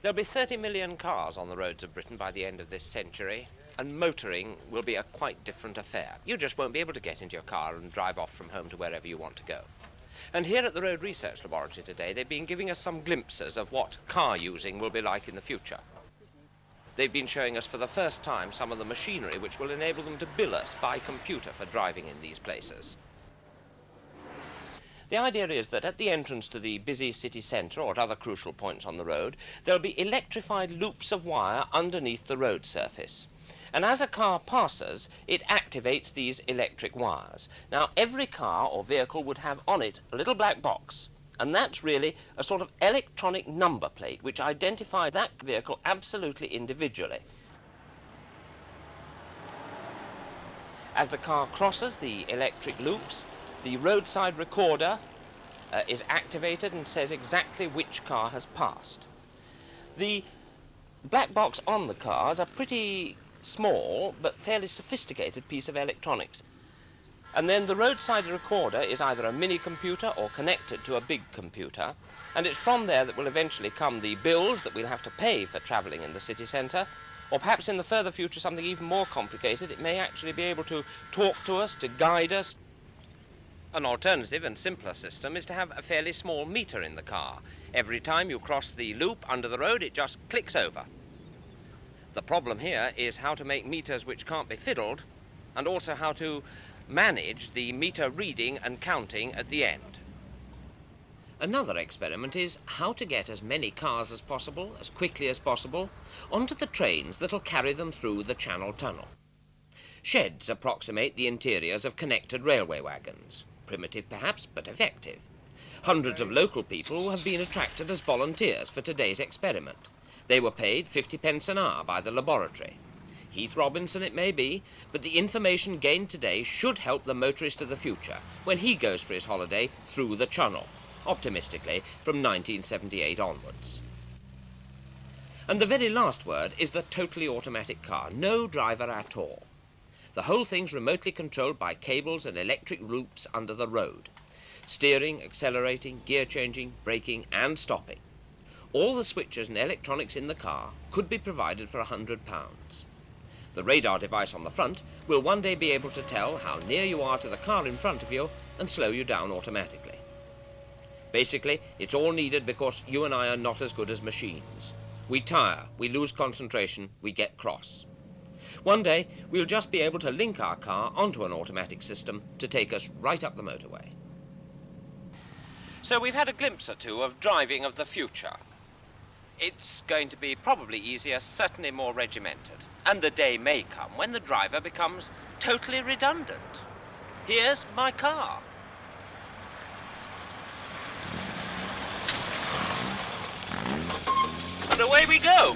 There'll be 30 million cars on the roads of Britain by the end of this century, and motoring will be a quite different affair. You just won't be able to get into your car and drive off from home to wherever you want to go. And here at the Road Research Laboratory today, they've been giving us some glimpses of what car using will be like in the future. They've been showing us for the first time some of the machinery which will enable them to bill us by computer for driving in these places. The idea is that at the entrance to the busy city centre or at other crucial points on the road, there'll be electrified loops of wire underneath the road surface. And as a car passes, it activates these electric wires. Now, every car or vehicle would have on it a little black box, and that's really a sort of electronic number plate which identifies that vehicle absolutely individually. As the car crosses the electric loops, the roadside recorder is activated and says exactly which car has passed. The black box on the car is a pretty small but fairly sophisticated piece of electronics. And then the roadside recorder is either a mini computer or connected to a big computer, and it's from there that will eventually come the bills that we'll have to pay for travelling in the city centre, or perhaps in the further future something even more complicated. It may actually be able to talk to us, to guide us. An alternative and simpler system is to have a fairly small meter in the car. Every time you cross the loop under the road, it just clicks over. The problem here is how to make meters which can't be fiddled, and also how to manage the meter reading and counting at the end. Another experiment is how to get as many cars as possible, as quickly as possible, onto the trains that'll carry them through the Channel Tunnel. Sheds approximate the interiors of connected railway wagons. Primitive perhaps, but effective. Hundreds of local people have been attracted as volunteers for today's experiment. They were paid 50 pence an hour by the laboratory. Heath Robinson it may be, but the information gained today should help the motorist of the future when he goes for his holiday through the Channel, optimistically from 1978 onwards. And the very last word is the totally automatic car, no driver at all. The whole thing's remotely controlled by cables and electric loops under the road. Steering, accelerating, gear changing, braking and stopping. All the switches and electronics in the car could be provided for £100. The radar device on the front will one day be able to tell how near you are to the car in front of you and slow you down automatically. Basically, it's all needed because you and I are not as good as machines. We tire, we lose concentration, we get cross. One day, we'll just be able to link our car onto an automatic system to take us right up the motorway. So we've had a glimpse or two of driving of the future. It's going to be probably easier, certainly more regimented. And the day may come when the driver becomes totally redundant. Here's my car. And away we go.